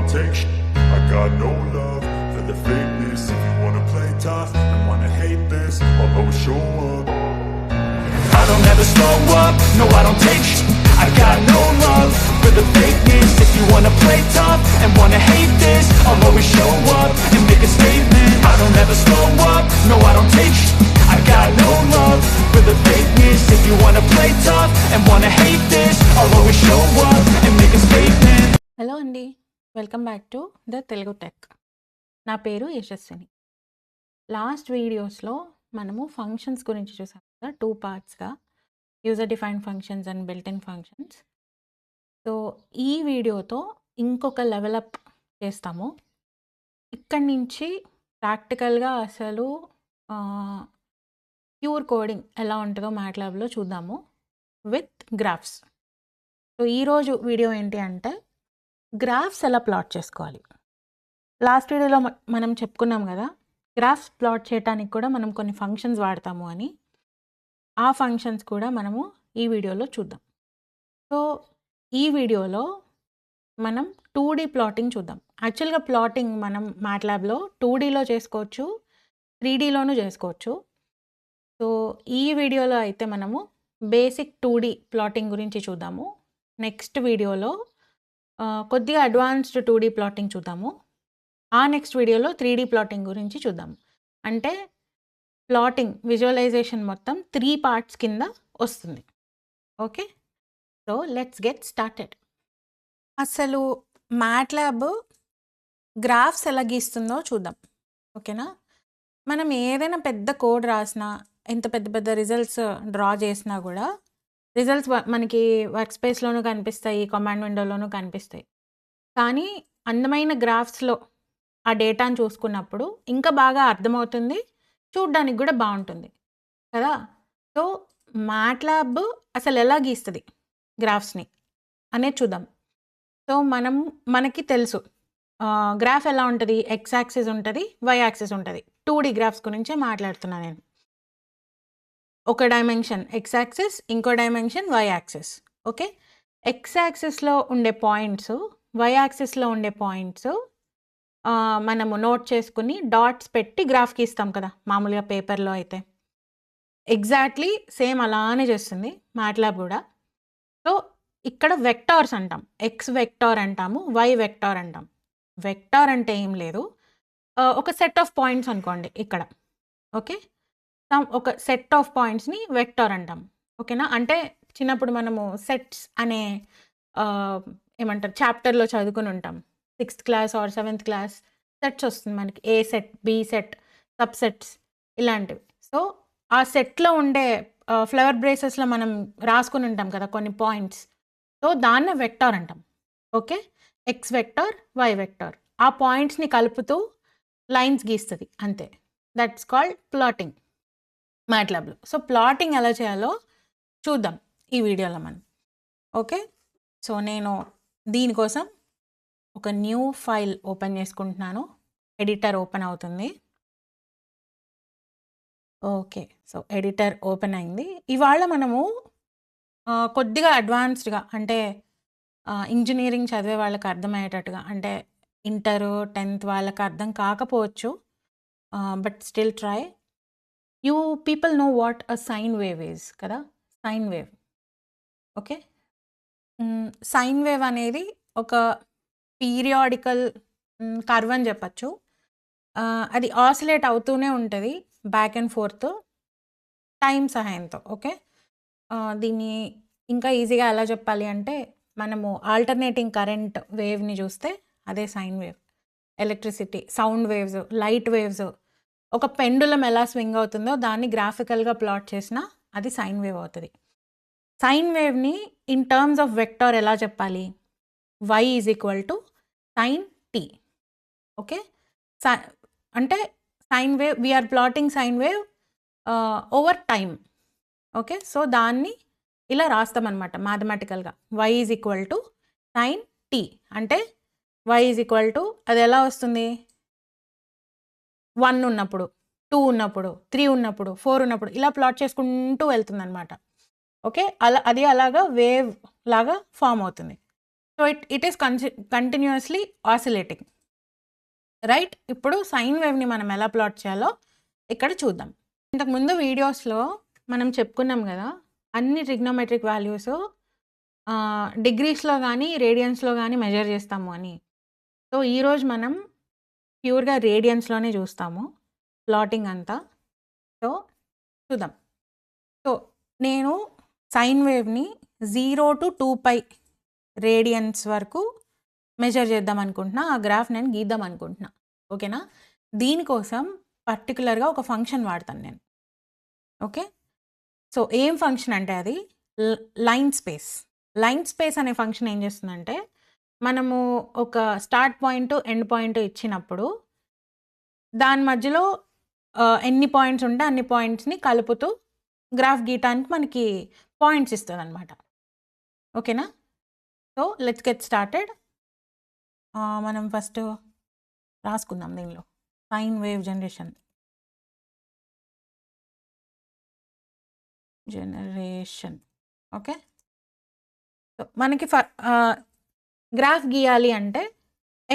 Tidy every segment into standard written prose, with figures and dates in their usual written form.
don't take shit. I got no love for the fakeness. If you wanna play tough and wanna hate this, I'll always show up. I don't ever slow up, no I don't take shit. I got no love for the fakeness. If you wanna play tough and wanna hate this, I'll always show up and make a statement. I don't ever slow up, no I don't take shit. I got no love for the fakeness. If you wanna play tough and wanna hate this, I'll always show up and make a statement. Hello అండి, welcome back to the Telugu tech. నా పేరు యశస్విని. Last వీడియోస్లో మనము functions గురించి చూసాం కదా, 2 పార్ట్స్గా, user defined functions and built in functions. So ఈ వీడియోతో ఇంకొక లెవెల్ అప్ చేస్తాము. ఇక్కడి నుంచి ప్రాక్టికల్గా అసలు ప్యూర్ కోడింగ్ ఎలా ఉంటుందో మ్యాట్లాబ్లో చూద్దాము విత్ గ్రాఫ్స్. సో ఈరోజు వీడియో ఏంటి అంటే గ్రాఫ్స్ ఎలా ప్లాట్ చేసుకోవాలి. లాస్ట్ వీడియోలో మనం చెప్పుకున్నాం కదా, గ్రాఫ్స్ ప్లాట్ చేయడానికి కూడా మనం కొన్ని ఫంక్షన్స్ వాడతాము అని. ఆ ఫంక్షన్స్ కూడా మనము ఈ వీడియోలో చూద్దాం. సో ఈ వీడియోలో మనం 2D ప్లాటింగ్ చూద్దాం. యాక్చువల్గా ప్లాటింగ్ మనం మ్యాట్లాబ్లో 2Dలో చేసుకోవచ్చు, 3Dలోనూ చేసుకోవచ్చు. సో ఈ వీడియోలో అయితే మనము బేసిక్ 2D ప్లాటింగ్ గురించి చూద్దాము. నెక్స్ట్ వీడియోలో కొద్దిగా అడ్వాన్స్డ్ 2D ప్లాటింగ్ చూద్దాము. ఆ నెక్స్ట్ వీడియోలో 3D ప్లాటింగ్ గురించి చూద్దాము. అంటే ప్లాటింగ్ విజువలైజేషన్ మొత్తం 3 పార్ట్స్ కింద వస్తుంది. Okay, so let's get started. అసలు మ్యాట్లాబ్ గ్రాఫ్స్ ఎలా గీస్తుందో చూద్దాం. ఓకేనా, మనం ఏదైనా పెద్ద కోడ్ రాసినా, ఎంత పెద్ద పెద్ద రిజల్ట్స్ డ్రా చేసినా కూడా రిజల్ట్స్ మనకి వర్క్ స్పేస్లోనూ కనిపిస్తాయి, కమాండ్ విండోలోనూ కనిపిస్తాయి. కానీ అందమైన గ్రాఫ్స్లో ఆ డేటాను చూసుకున్నప్పుడు ఇంకా బాగా అర్థమవుతుంది, చూడ్డానికి కూడా బాగుంటుంది కదా. సో మ్యాట్లాబ్ అసలు ఎలా గీస్తుంది గ్రాఫ్స్ని అనేది చూద్దాం. సో మనకి తెలుసు గ్రాఫ్ ఎలా ఉంటుంది, ఎక్స్ యాక్సిస్ ఉంటుంది, వై యాక్సిస్ ఉంటుంది. 2D గ్రాఫ్స్ గురించే మాట్లాడుతున్నాను నేను. ఒక డైమెన్షన్ ఎక్స్ యాక్సిస్, ఇంకో dimension y axis. Okay, x యాక్సిస్లో ఉండే పాయింట్స్, వై యాక్సిస్లో ఉండే పాయింట్స్ మనము నోట్ చేసుకుని డాట్స్ పెట్టి గ్రాఫ్ గీస్తాం కదా మామూలుగా పేపర్లో అయితే. ఎగ్జాక్ట్లీ సేమ్ అలానే చేస్తుంది మ్యాట్లాబ్ కూడా. సో ఇక్కడ వెక్టార్స్ అంటాం, ఎక్స్ వెక్టార్ అంటాము, వై వెక్టార్ అంటాం. వెక్టార్ అంటే ఏం లేదు, ఒక సెట్ ఆఫ్ పాయింట్స్ అనుకోండి ఇక్కడ. ఓకే, ఒక సెట్ ఆఫ్ పాయింట్స్ని వెక్టార్ అంటాం. ఓకేనా, అంటే చిన్నప్పుడు మనము సెట్స్ అనే ఏమంటారు చాప్టర్లో చదువుకుని ఉంటాం. 6th class are 7th class sets వస్తుంది మనకి, A set, B set, subsets ఇలాంటివి. సో ఆ సెట్లో ఉండే ఫ్లవర్ బ్రేసెస్లో మనం రాసుకుని ఉంటాం కదా కొన్ని పాయింట్స్. సో దాన్నే వెక్టార్ అంటాం. Okay, x vector, y vector, ఆ పాయింట్స్ని కలుపుతూ లైన్స్ గీస్తుంది అంతే. దట్స్ కాల్డ్ ప్లాటింగ్ మ్యాట్లాబ్లో. సో ప్లాటింగ్ ఎలా చేయాలో చూద్దాం ఈ వీడియోలో మనం. ఓకే, సో నేను దీనికోసం ఒక న్యూ ఫైల్ ఓపెన్ చేసుకుంటున్నాను. ఎడిటర్ ఓపెన్ అవుతుంది. ఓకే, సో ఎడిటర్ ఓపెన్ అయింది. ఇవాళ మనము కొద్దిగా అడ్వాన్స్డ్గా, అంటే ఇంజనీరింగ్ చదివే వాళ్ళకి అర్థమయ్యేటట్టుగా, అంటే ఇంటర్ 10th వాళ్ళకి అర్థం కాకపోవచ్చు, but still try. You people know what a sine wave is కదా, sine wave. Okay, sine wave అనేది ఒక పీరియాడికల్ కర్వ్ అని చెప్పచ్చు. అది ఆసిలేట్ అవుతూనే ఉంటుంది బ్యాక్ అండ్ ఫోర్త్ టైం సహాయంతో. ఓకే, దీన్ని ఇంకా ఈజీగా ఎలా చెప్పాలి అంటే, మనము ఆల్టర్నేటింగ్ కరెంట్ వేవ్ని చూస్తే అదే sine wave. Electricity, sound waves, light waves, ఒక పెండులం ఎలా స్వింగ్ అవుతుందో దాన్ని గ్రాఫికల్గా ప్లాట్ చేసినా అది సైన్ వేవ్ అవుతుంది. సైన్ వేవ్ని ఇన్ టర్మ్స్ ఆఫ్ వెక్టార్ ఎలా చెప్పాలి, y is equal to sine t. Okay, అంటే sine wave, we're plotting sine wave over time. Okay, so దాన్ని ఇలా రాస్తామన్నమాట మ్యాథమెటికల్గా. y is equal to sine t అంటే y ఈజ్ ఈక్వల్ టు, అది ఎలా వస్తుంది, 1 ఉన్నప్పుడు, 2 ఉన్నప్పుడు, 3 ఉన్నప్పుడు, 4 ఉన్నప్పుడు ఇలా ప్లాట్ చేసుకుంటూ వెళ్తుంది అనమాట. ఓకే, అది అలాగా వేవ్ లాగా ఫామ్ అవుతుంది. So so it is continuously oscillating, right? ఇప్పుడు సైన్ వేవ్ని మనం ఎలా ప్లాట్ చేయాలో ఇక్కడ చూద్దాం. ఇంతకుముందు వీడియోస్లో మనం చెప్పుకున్నాం కదా, అన్ని ట్రిగ్నోమెట్రిక్ వాల్యూస్ డిగ్రీస్లో కానీ రేడియన్స్లో కానీ మెజర్ చేస్తాము అని. సో ఈరోజు మనం ప్యూర్గా రేడియన్స్లోనే చూస్తాము ప్లాటింగ్ అంతా. సో చూద్దాం. సో నేను సైన్ వేవ్ని 0 to 2π రేడియన్స్ వరకు మెజర్ చేద్దాం అనుకుంటున్నా. ఆ గ్రాఫ్ నేను గీద్దాం అనుకుంటున్నా. ఓకేనా? దీనికోసం పర్టికులర్గా ఒక ఫంక్షన్ వాడతాను నేను. ఓకే, సో ఏం ఫంక్షన్ అంటే అది లైన్ స్పేస్. లైన్ స్పేస్ అనే ఫంక్షన్ ఏం చేస్తుందంటే, మనము ఒక స్టార్ట్ పాయింట్ ఎండ్ పాయింట్ ఇచ్చినప్పుడు దాని మధ్యలో ఎన్ని పాయింట్స్ ఉంటే అన్ని పాయింట్స్ని కలుపుతూ గ్రాఫ్ గీయటానికి మనకి పాయింట్స్ ఇస్తుంది అనమాట. ఓకేనా? So let's get started. మనం ఫస్ట్ రాసుకుందాం దీనిలో sine wave generation. Okay, so మనకి గ్రాఫ్ గీయాలి అంటే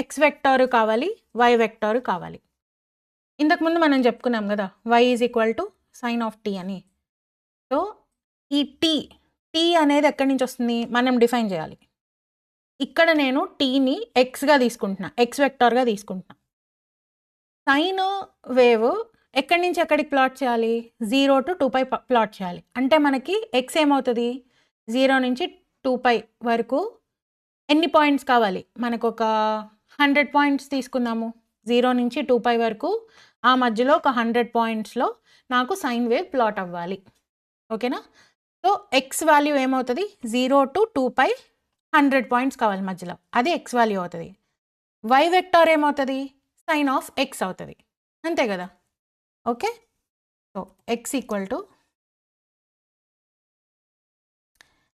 ఎక్స్ వెక్టార్ కావాలి, వై వెక్టార్ కావాలి. ఇంతకుముందు మనం చెప్పుకున్నాం కదా, y is equal to sine of t అని. సో ఈ t అనేది ఎక్కడి నుంచి వస్తుంది మనం డిఫైన్ చేయాలి. ఇక్కడ నేను టీని ఎక్స్గా తీసుకుంటున్నా, ఎక్స్ వెక్టార్గా తీసుకుంటున్నా. సైన్ వేవ్ ఎక్కడి నుంచి ఎక్కడికి ప్లాట్ చేయాలి? 0 to 2π ప్లాట్ చేయాలి. అంటే మనకి ఎక్స్ ఏమవుతుంది, 0 నుంచి 2π వరకు ఎన్ని పాయింట్స్ కావాలి? మనకు ఒక 100 పాయింట్స్ తీసుకుందాము. 0 నుంచి 2π వరకు ఆ మధ్యలో ఒక 100 పాయింట్స్లో నాకు సైన్ వేవ్ ప్లాట్ అవ్వాలి. ఓకేనా? సో ఎక్స్ వాల్యూ ఏమవుతుంది, 0 to 2π 100 పాయింట్స్ కావాలి మధ్యలో, అది ఎక్స్ వాల్యూ అవుతుంది. వై వెక్టార్ ఏమవుతుంది, సైన్ ఆఫ్ ఎక్స్ అవుతుంది. అంతే కదా? Okay, so X equal to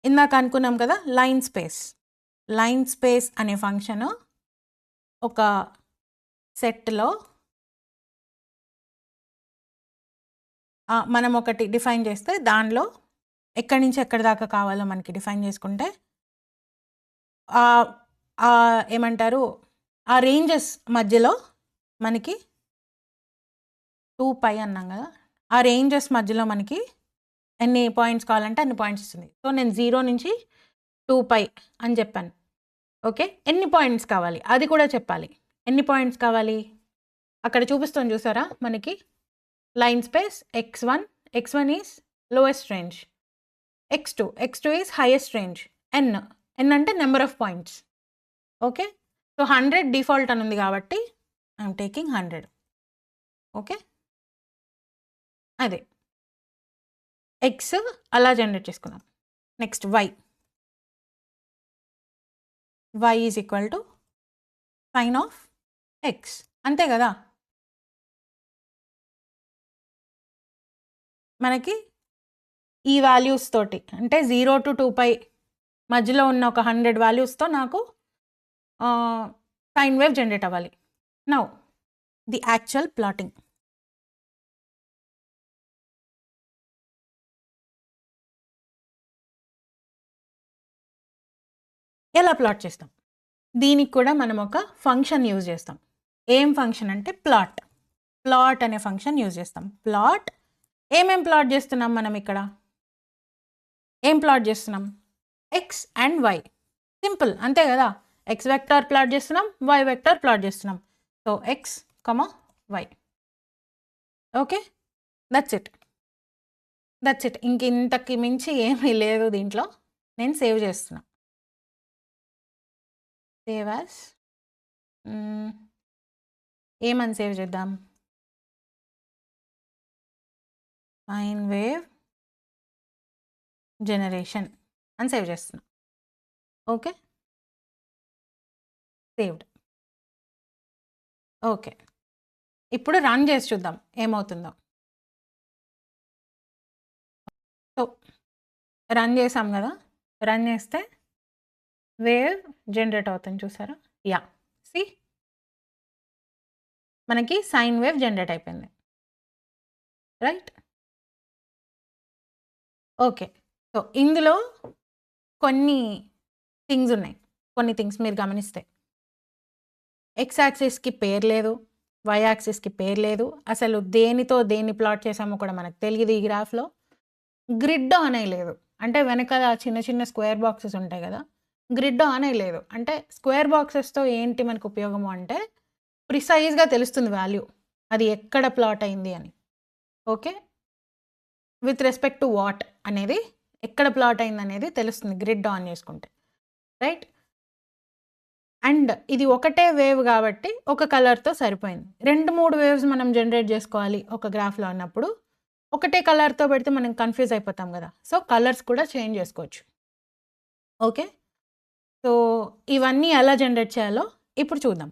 ఇందాక అనుకున్నాం కదా లైన్ స్పేస్. లైన్ స్పేస్ అనే ఫంక్షన్ ఒక సెట్లో మనం ఒకటి డిఫైన్ చేస్తే దానిలో ఎక్కడి నుంచి ఎక్కడి దాకా కావాలో మనకి డిఫైన్ చేసుకుంటే ఏమంటారు, ఆ రేంజెస్ మధ్యలో మనకి 2π అన్నాం కదా, ఆ రేంజెస్ మధ్యలో మనకి ఎన్ని పాయింట్స్ కావాలంటే అన్ని పాయింట్స్ ఇస్తుంది. సో నేను 0 నుంచి 2π అని చెప్పాను. ఓకే, ఎన్ని పాయింట్స్ కావాలి అది కూడా చెప్పాలి. ఎన్ని పాయింట్స్ కావాలి అక్కడ చూపిస్తాను చూసారా మనకి. Line space x1 is lowest range, x2 is highest range, n అంటే number of points. Okay, so 100 default అని ఉంది కాబట్టి ఐఎమ్ టేకింగ్ 100. ఓకే, అదే ఎక్స్ అలా జనరేట్ చేసుకున్నాం. Next y is equal to sine of x. అంతే కదా? మనకి ఈ వాల్యూస్ తోటి అంటే 0 to 2π మధ్యలో ఉన్న ఒక 100 వాల్యూస్తో నాకు సైన్ వేవ్ జనరేట్ అవ్వాలి. Now the actual plotting. ఎలా ప్లాట్ చేస్తాం? దీనికి కూడా మనం ఒక ఫంక్షన్ యూజ్ చేస్తాం. ఏం ఫంక్షన్ అంటే ప్లాట్ అనే ఫంక్షన్ యూజ్ చేస్తాం. ప్లాట్ ఏమేం ప్లాట్ చేస్తున్నాం మనం ఇక్కడ? ఏం ప్లాట్ చేస్తున్నాం? X and why. సింపుల్, అంతే కదా? ఎక్స్ వెక్టార్ ప్లాట్ చేస్తున్నాం, వై వెక్టార్ ప్లాట్ చేస్తున్నాం. So x comma y. Okay, that's it. ఇంతకి మించి ఏమీ లేదు దీంట్లో. నేను సేవ్ చేస్తున్నా. సేవ్ యాస్ ఏమని సేవ్ చేద్దాం? సైన్ వేవ్ జనరేషన్ అని సేవ్ చేస్తున్నా. Okay, saved. ఓకే, ఇప్పుడు రన్ చేసి చూద్దాం ఏమవుతుందో. సో రన్ చేసాం కదా, రన్ చేస్తే వేవ్ జనరేట్ అవుతుంది చూసారా? యా, సి మనకి సైన్ వేవ్ జనరేట్ అయిపోయింది, రైట్? ఓకే, సో ఇందులో కొన్ని థింగ్స్ ఉన్నాయి. కొన్ని థింగ్స్ మీరు గమనిస్తే. ఎక్స్ యాక్సిస్‌కి పేరు లేదు. వై యాక్సిస్‌కి పేరు లేదు. అసలు దేనితో దేన్ని ప్లాట్ చేసామో కూడా మనకు తెలీదు ఈ గ్రాఫ్‌లో. గ్రిడ్ అనే లేదు. అంటే వెనకాల చిన్న చిన్న స్క్వేర్ బాక్సెస్ ఉంటాయి గదా! గ్రిడ్ అనే లేదు. అంటే స్క్వేర్ బాక్సెస్‌తో ఏంటి మనకు ఉపయోగము అంటే ప్రిసైజ్‌గా తెలుస్తుంది వాల్యూ. అది ఎక్కడ ప్లాట్ అయింది అని. Okay. With respect to what అనేది ఎక్కడ ప్లాట్ అయిందనేది తెలుస్తుంది గ్రిడ్ ఆన్ చేసుకుంటే. రైట్? అండ్ ఇది ఒకటే వేవ్ కాబట్టి ఒక కలర్‌తో సరిపోయింది. 2, 3 వేవ్స్ మనం జనరేట్ చేసుకోవాలి ఒక గ్రాఫ్‌లో అన్నప్పుడు ఒకటే కలర్‌తో పెడితే మనం కన్‌ఫ్యూజ్ అయిపోతాం గదా! సో, కలర్స్ కూడా చేంజ్ చేసుకోవచ్చు. ఓకే. సో, ఇవన్నీ ఎలా జనరేట్ చేయాలో ఇప్పుడు చూద్దాం.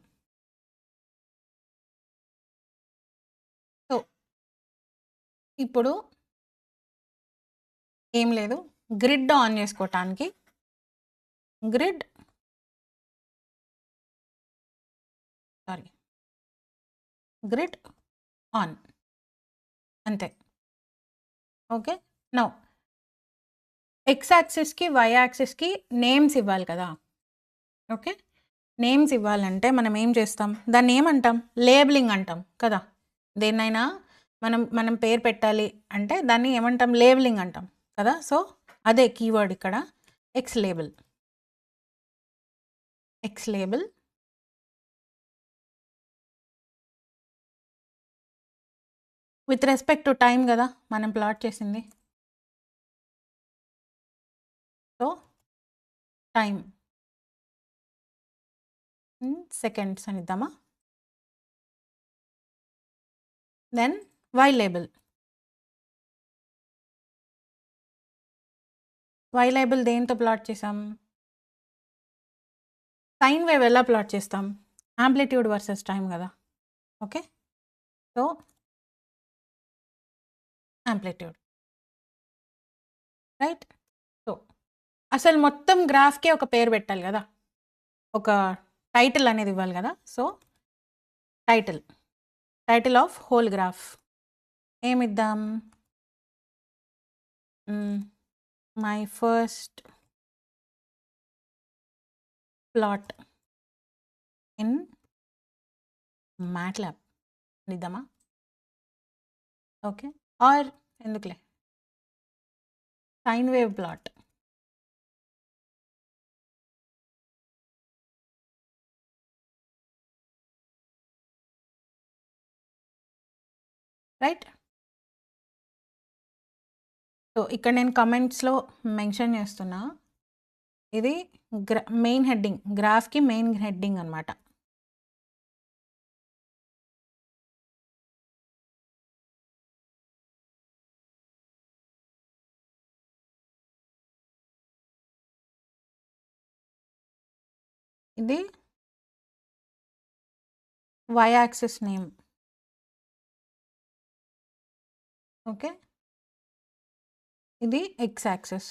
సో, ఇప్పుడు ఏం లేదు. గ్రిడ్ ఆన్ చేసుకోవటానికి గ్రిడ్ గ్రిడ్ ఆన్ అంతే. ఓకే. నౌ ఎక్స్ యాక్సిస్‌కి, వై యాక్సిస్‌కి నేమ్స్ ఇవ్వాలి కదా! ఓకే. నేమ్స్ ఇవ్వాలంటే మనం ఏం చేస్తాం? దాన్ని ఏమంటాం? లేబులింగ్ అంటాం కదా! దేన్నైనా మనం పేరు పెట్టాలి అంటే దాన్ని ఏమంటాం? లేబులింగ్ అంటాం కదా! సో, అదే కీవర్డ్ ఇక్కడ x label. X label with respect to time గదా! మనం ప్లాట్ చేసింది. సో, టైమ్ సెకండ్స్ అని ఇద్దామా? Then y label. Y label దేనితో ప్లాట్ చేసాం? సైన్ వేవ్ ఎలా ప్లాట్ చేస్తాం? యాంప్లిట్యూడ్ వర్సెస్ టైమ్ గదా! Okay. So, amplitude. Right? So, అసలు మొత్తం గ్రాఫ్‌కే ఒక పేరు పెట్టాలి గదా! ఒక టైటిల్ అనేది ఇవ్వాలి గదా! So, title of whole graph ఏమిద్దాం? My first plot in MATLAB ఇద్దామా? ఓకే. ఆర్ ఎందుకులే sine wave plot. Right? So, ఇక్కడ నేను కమెంట్స్‌లో మెన్షన్ చేస్తున్నా. ఇది మెయిన్ హెడ్డింగ్. గ్రాఫ్‌కి మెయిన్ హెడ్డింగ్ అనమాట. ఇది వై యాక్సిస్ నేమ్. ఓకే. ఇది x axis.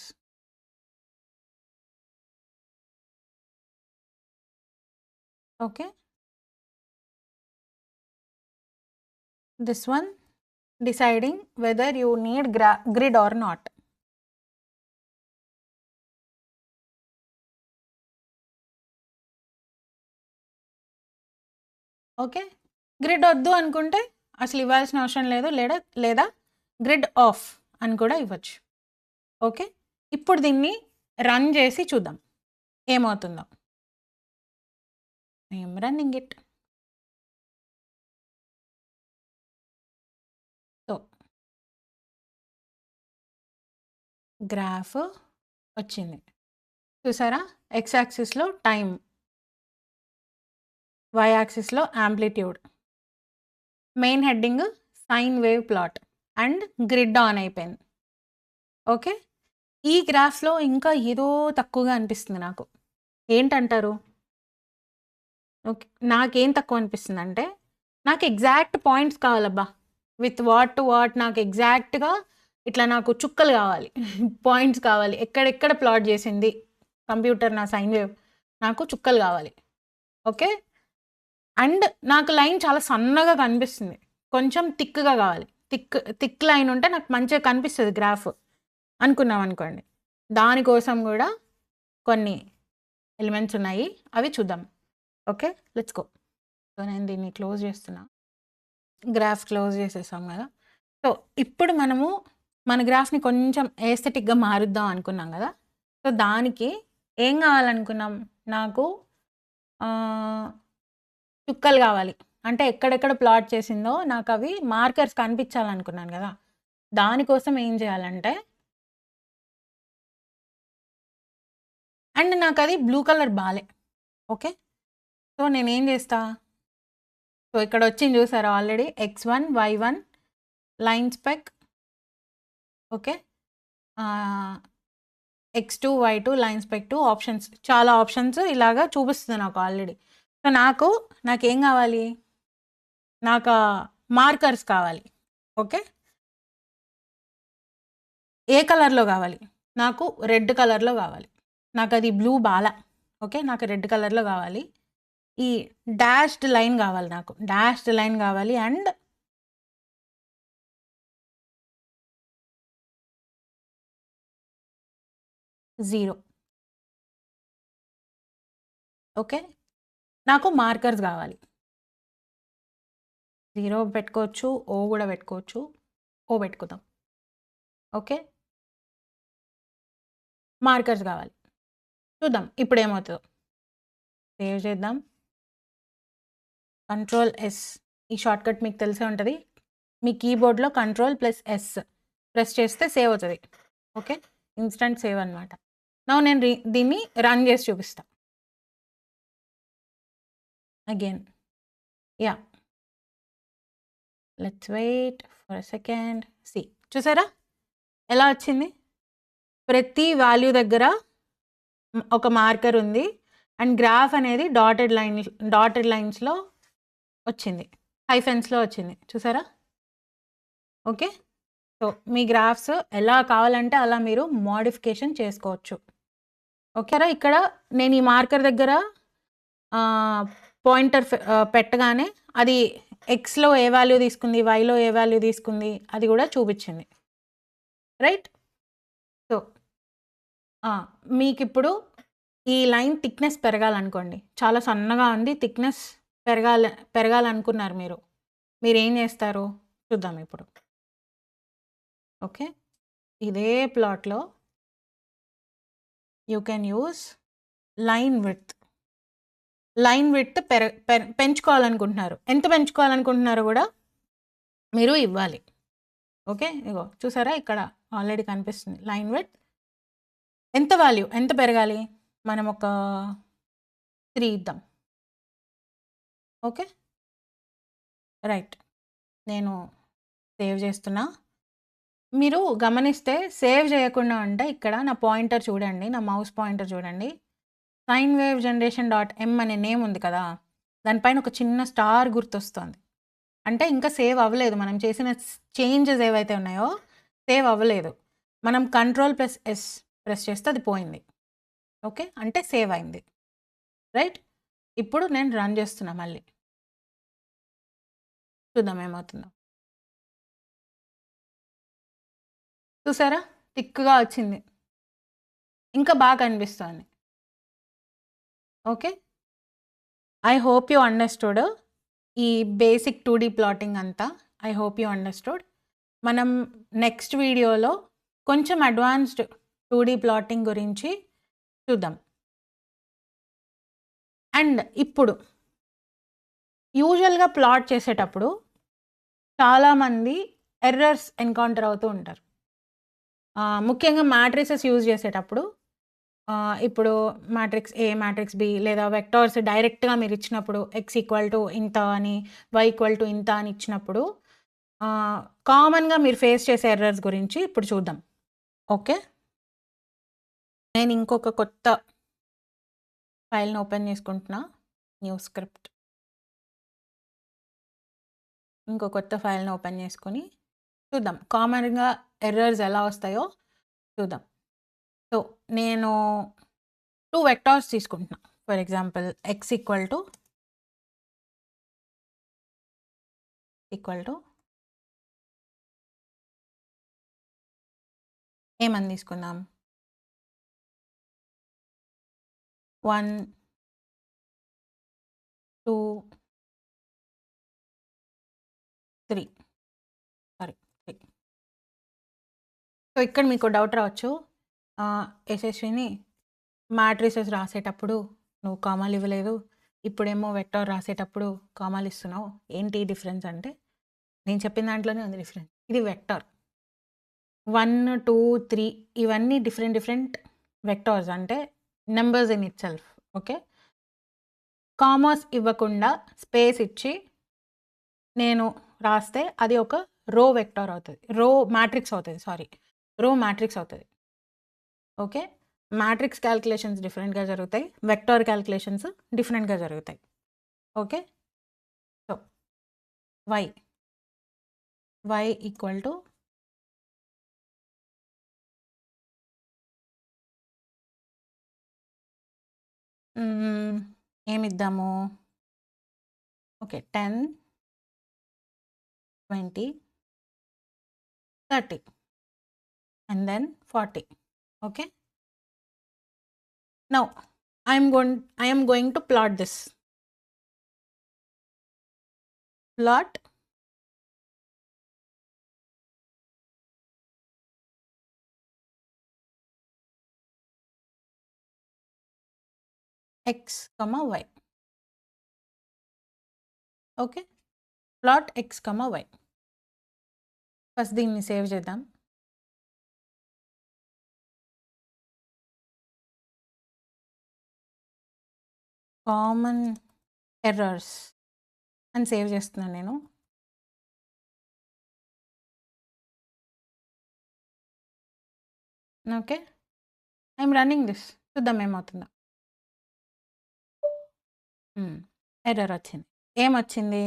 Okay. This one deciding whether you need grid or not. Okay. Grid వద్దు అనుకుంటే అసలు ఇవ్వాల్సిన అవసరం లేదు. లేదా గ్రిడ్ ఆఫ్ అని కూడా ఇవ్వచ్చు. ఓకే. ఇప్పుడు దీన్ని రన్ చేసి చూద్దాం ఏమవుతుందో. I'm running it. So, graph వచ్చింది. చూసారా? ఎక్స్ యాక్సిస్‌లో టైమ్, వై యాక్సిస్‌లో amplitude, main heading sine wave plot and grid on అయిపోయింది. ఓకే. ఈ గ్రాఫ్‌లో ఇంకా ఏదో తక్కువగా అనిపిస్తుంది నాకు. ఏంటంటారు? ఓకే. నాకేం తక్కువ అనిపిస్తుందంటే నాకు ఎగ్జాక్ట్ పాయింట్స్ కావాలబ్బా! విత్ వాట్ టు వాట్ నాకు ఎగ్జాక్ట్‌గా ఇట్లా నాకు చుక్కలు కావాలి. పాయింట్స్ కావాలి. ఎక్కడెక్కడ ప్లాట్ చేసింది కంప్యూటర్ నా సైన్ వేవ్ నాకు చుక్కలు కావాలి. ఓకే. అండ్ నాకు లైన్ చాలా సన్నగా కనిపిస్తుంది. కొంచెం థిక్‌గా కావాలి. థిక్ లైన్ ఉంటే నాకు మంచిగా కనిపిస్తది గ్రాఫ్ అనుకున్నామనుకోండి. దానికోసం కూడా కొన్ని ఎలిమెంట్స్ ఉన్నాయి, అవి చూద్దాం. Okay, let's go. సో నేను దీన్ని క్లోజ్ చేస్తున్నా. గ్రాఫ్ క్లోజ్ చేసేసాం కదా. సో ఇప్పుడు మనము మన గ్రాఫ్ని కొంచెం ఏస్థెటిక్గా మారుద్దాం అనుకున్నాం కదా. సో దానికి ఏం కావాలనుకున్నాం, నాకు చుక్కలు కావాలి. అంటే ఎక్కడెక్కడ ప్లాట్ చేసిందో నాకు అవి మార్కర్స్ కనిపించాలనుకున్నాను కదా. దానికోసం ఏం చేయాలంటే, అండ్ నాకు అది బ్లూ కలర్ బాలే. ఓకే, సో నేనేం చేస్తా, సో ఇక్కడ వచ్చింది చూసారా already, x1 y1 line spec. Okay, x2 y2 line spec 2 options, చాలా ఆప్షన్స్ ఇలాగా చూపిస్తుంది నాకు ఆల్రెడీ. సో నాకేం కావాలి, నాకు మార్కర్స్ కావాలి. ఓకే, ఏ కలర్లో కావాలి, నాకు రెడ్ కలర్లో కావాలి. నాకు అది బ్లూ బాలా. ఓకే, నాకు రెడ్ కలర్లో కావాలి. ఈ డాష్డ్ లైన్ కావాలి, నాకు డాష్డ్ లైన్ కావాలి. And zero. ఓకే, నాకు మార్కర్స్ కావాలి. జీరో పెట్టుకోవచ్చు, ఓ కూడా పెట్టుకోవచ్చు, ఓ పెట్టుకుందాం. ఓకే, మార్కర్స్ కావాలి. చూద్దాం ఇప్పుడు ఏమవుతుందో. సేవ్ చేద్దాం. Ctrl+S, ఈ షార్ట్కట్ మీకు తెలిసే ఉంటుంది. మీ కీబోర్డ్లో Ctrl+S ప్రెస్ చేస్తే సేవ్ అవుతుంది. ఓకే, ఇన్స్టంట్ సేవ్ అనమాట. నేను దీన్ని రన్ చేసి చూపిస్తా. Again ya, let's wait for second. See, చూసారా ఎలా వచ్చింది? ప్రతి వాల్యూ దగ్గర ఒక మార్కర్ ఉంది అండ్ గ్రాఫ్ అనేది డాటెడ్ లైన్స్లో వచ్చింది, హైఫెన్స్లో వచ్చింది. చూసారా? ఓకే, సో మీ గ్రాఫ్స్ ఎలా కావాలంటే అలా మీరు మోడిఫికేషన్ చేసుకోవచ్చు. ఓకేరా? ఇక్కడ నేను ఈ మార్కర్ దగ్గర పాయింటర్ పెట్టగానే అది ఎక్స్లో ఏ వాల్యూ తీసుకుంది, వైలో ఏ వాల్యూ తీసుకుంది అది కూడా చూపించింది. రైట్? సో మీకు ఇప్పుడు ఈ లైన్ థిక్నెస్ పెరగాలనుకోండి, చాలా సన్నగా ఉంది, థిక్నెస్ పెరగాలనుకున్నారు మీరు ఏం చేస్తారు చూద్దాం ఇప్పుడు. ఓకే, ఇదే ప్లాట్లో you can use line width. పెంచుకోవాలనుకుంటున్నారు, ఎంత పెంచుకోవాలనుకుంటున్నారో కూడా మీరు ఇవ్వాలి. ఓకే, ఇగో చూసారా ఇక్కడ ఆల్రెడీ కనిపిస్తుంది లైన్ విడ్త్. ఎంత పెరగాలి, మనం ఒక 3 ఇద్దాం. ఓకే, రైట్, నేను సేవ్ చేస్తున్నా. మీరు గమనిస్తే సేవ్ చేయకుండా అంటే ఇక్కడ నా పాయింటర్ చూడండి, నా మౌస్ పాయింటర్ చూడండి, sinewavegeneration.m అనే నేమ్ ఉంది కదా, దానిపైన ఒక చిన్న స్టార్ గుర్తొస్తుంది. అంటే ఇంకా సేవ్ అవ్వలేదు, మనం చేసిన చేంజెస్ ఏవైతే ఉన్నాయో సేవ్ అవ్వలేదు. మనం Ctrl+S ప్రెస్ చేస్తే అది పోయింది. ఓకే, అంటే సేవ్ అయింది. రైట్? ఇప్పుడు నేను రన్ చేస్తున్నా, మళ్ళీ చూద్దాం ఏమవుతుందో. చూసారా థిక్గా వచ్చింది, ఇంకా బాగా అనిపిస్తుంది. Okay, I hope you understood ఈ బేసిక్ 2D ప్లాటింగ్ అంతా. I hope you understood. మనం నెక్స్ట్ వీడియోలో కొంచెం అడ్వాన్స్డ్ 2D ప్లాటింగ్ గురించి చూద్దాం. అండ్ ఇప్పుడు యూజువల్గా ప్లాట్ చేసేటప్పుడు చాలామంది ఎర్రర్స్ ఎన్కౌంటర్ అవుతూ ఉంటారు, ముఖ్యంగా మ్యాట్రిసెస్ యూజ్ చేసేటప్పుడు. ఇప్పుడు మ్యాట్రిక్స్ ఏ, మ్యాట్రిక్స్ బి లేదా వెక్టార్స్ డైరెక్ట్గా మీరు ఇచ్చినప్పుడు x= ఇంత అని, y= ఇంత అని ఇచ్చినప్పుడు కామన్గా మీరు ఫేస్ చేసే ఎర్రర్స్ గురించి ఇప్పుడు చూద్దాం. ఓకే, నేను ఇంకొక కొత్త ఫైల్ని ఓపెన్ చేసుకుంటున్నా, న్యూ స్క్రిప్ట్. ఇంకో కొత్త ఫైల్ని ఓపెన్ చేసుకొని చూద్దాం కామన్గా ఎర్రర్స్ ఎలా వస్తాయో చూద్దాం. సో నేను 2 వెక్టార్స్ తీసుకుంటున్నా. ఫర్ ఎగ్జాంపుల్ x ఏమని తీసుకుందాం, 1 2 3 సారీ 3. సో ఇక్కడ మీకు డౌట్ రావచ్చు, యశస్విని మ్యాట్రిసెస్ రాసేటప్పుడు నువ్వు కామాలు ఇవ్వలేదు, ఇప్పుడేమో వెక్టార్ రాసేటప్పుడు కామాలు ఇస్తున్నావు, ఏంటి డిఫరెన్స్ అంటే నేను చెప్పిన దాంట్లోనే ఉంది డిఫరెన్స్. ఇది వెక్టార్ 1 2 3 ఇవన్నీ డిఫరెంట్ వెక్టార్స్, అంటే numbers in it self. Okay, commas ఇవ్వకుండా స్పేస్ ఇచ్చి నేను రాస్తే అది ఒక రో వెక్టార్ అవుతుంది, రో మ్యాట్రిక్స్ అవుతుంది. ఓకే, మ్యాట్రిక్స్ క్యాల్కులేషన్స్ డిఫరెంట్గా జరుగుతాయి, వెక్టార్ క్యాల్కులేషన్స్ డిఫరెంట్గా జరుగుతాయి. Okay, so y equal to ఏమిద్దాము, okay 10 20 30 and then 40. Okay, now I am going to plot this. Plot x, y. Okay, plot x, y. First దీన్ని save చేద్దాం. Common errors అని save చేస్తున్నాను నేను. ఓకే, ఐఎమ్ రన్నింగ్ దిస్, చూద్దాం ఏమవుతుందో. Error వచ్చింది. ఏమొచ్చింది?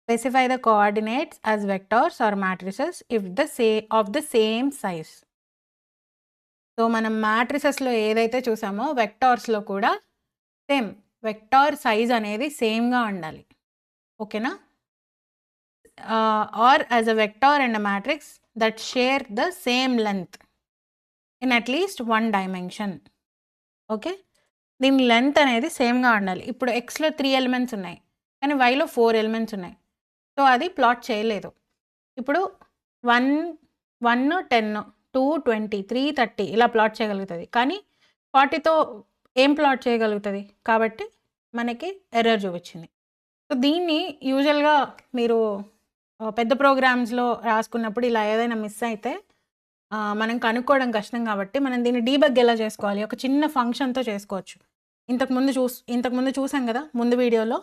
Specify the coordinates as vectors or matrices if of the same size. So మనం మ్యాట్రిసెస్లో ఏదైతే చూసామో వెక్టార్స్లో కూడా సేమ్ వెక్టార్ సైజ్ అనేది సేమ్గా ఉండాలి. ఓకేనా? Or as a vector and a matrix that share the same length in at least 1 dimension. Okay, దీని length అనేది సేమ్గా ఉండాలి. ఇప్పుడు ఎక్స్లో 3 ఎలిమెంట్స్ ఉన్నాయి కానీ వైలో 4 ఎలిమెంట్స్ ఉన్నాయి, సో అది ప్లాట్ చేయలేదు. ఇప్పుడు 1 10 2 20 3 30 ఇలా ప్లాట్ చేయగలుగుతుంది, కానీ 40తో ఏం ప్లాట్ చేయగలుగుతుంది? కాబట్టి మనకి ఎర్రర్ చూపించింది. సో దీన్ని యూజువల్గా మీరు పెద్ద ప్రోగ్రామ్స్లో రాసుకున్నప్పుడు ఇలా ఏదైనా మిస్ అయితే మనం కనుక్కోవడం కష్టం, కాబట్టి మనం దీన్ని డీబగ్ ఎలా చేసుకోవాలి? ఒక చిన్న ఫంక్షన్తో చేసుకోవచ్చు. ఇంతకుముందు చూసాం కదా ముందు వీడియోలో,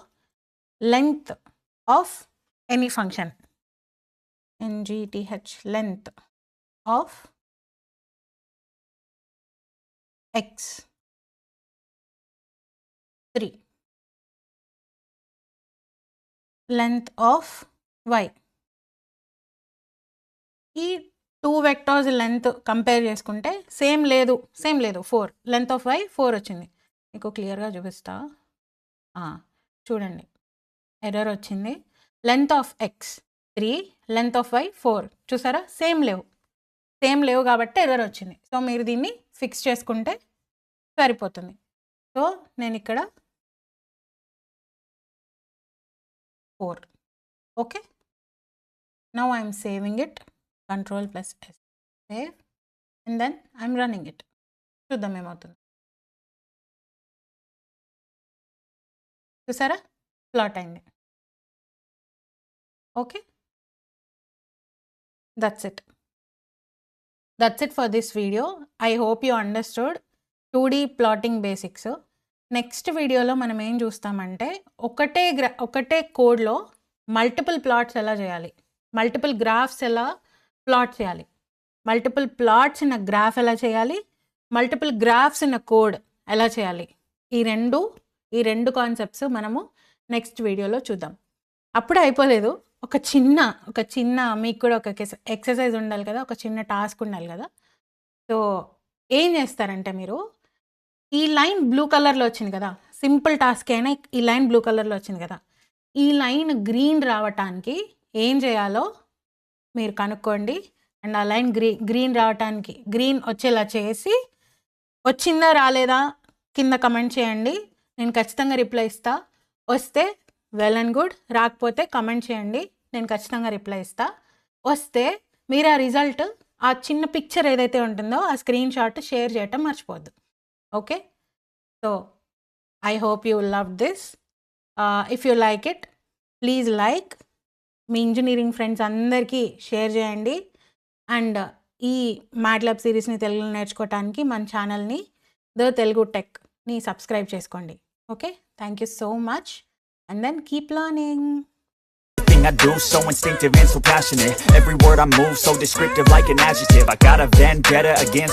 length of any function, NGTH, length of x 3, length of y. ఈ 2 వెక్టార్స్ లెంత్ కంపేర్ చేసుకుంటే సేమ్ లేదు 4, లెంత్ ఆఫ్ y 4 వచ్చింది. మీకు క్లియర్గా చూపిస్తా, చూడండి ఎర్రర్ వచ్చింది. Length of x 3, length of y 4, చూసారా? సేమ్ లేవు కాబట్టి ఎర్రర్ వచ్చింది. సో మీరు దీన్ని ఫిక్స్ చేసుకుంటే సరిపోతుంది. సో నేను ఇక్కడ 4. Okay, now I'm saving it, Ctrl+S, save, and then I'm running it. చూద్దాం ఏమవుతుంది. చూసారా? ప్లాట్ అయింది. Okay, that's it for this video. I hope you understood 2D plotting basics. Next వీడియోలో మనం ఏం చూస్తామంటే ఒకటే కోడ్లో మల్టిపుల్ ప్లాట్స్ ఎలా చేయాలి, మల్టిపుల్ గ్రాఫ్స్ ఎలా ప్లాట్ చేయాలి, మల్టిపుల్ ప్లాట్స్ ఇన్ గ్రాఫ్ ఎలా చేయాలి, మల్టిపుల్ గ్రాఫ్స్ ఇన్ కోడ్ ఎలా చేయాలి. ఈ రెండు కాన్సెప్ట్స్ మనము నెక్స్ట్ వీడియోలో చూద్దాం. అప్పుడే అయిపోలేదు, ఒక చిన్న మీకు కూడా ఒక ఎక్సర్సైజ్ ఉండాలి కదా, ఒక చిన్న టాస్క్ ఉండాలి కదా. సో ఏం చేస్తారంటే, మీరు ఈ లైన్ బ్లూ కలర్లో వచ్చింది కదా, సింపుల్ టాస్క్ అయినా ఈ లైన్ బ్లూ కలర్లో వచ్చింది కదా, ఈ లైన్ గ్రీన్ రావటానికి ఏం చేయాలో మీరు కనుక్కోండి. అండ్ ఆ లైన్ గ్రీన్ రావటానికి గ్రీన్ వచ్చేలా చేసి, వచ్చిందా రాలేదా కింద కమెంట్ చేయండి, నేను ఖచ్చితంగా రిప్లై ఇస్తా. వస్తే వెల్ అండ్ గుడ్, రాకపోతే కమెంట్ చేయండి, నేను ఖచ్చితంగా రిప్లై ఇస్తా. వస్తే మీరు ఆ రిజల్ట్, ఆ చిన్న పిక్చర్ ఏదైతే ఉంటుందో ఆ స్క్రీన్ షాట్ షేర్ చేయటం మర్చిపోద్దు. Okay, so I hope you love this. If you like it, please like, మీ ఇంజనీరింగ్ ఫ్రెండ్స్ అందరికీ షేర్ చేయండి. అండ్ ఈ మ్యాట్లాబ్ సిరీస్ని తెలుగులో నేర్చుకోవడానికి మన ఛానల్ని ద తెలుగు టెక్ని సబ్స్క్రైబ్ చేసుకోండి. Okay, thank you so much, and then keep learning. I do, so instinctive and so passionate. Every word I move, so descriptive like an adjective. I got a vendetta against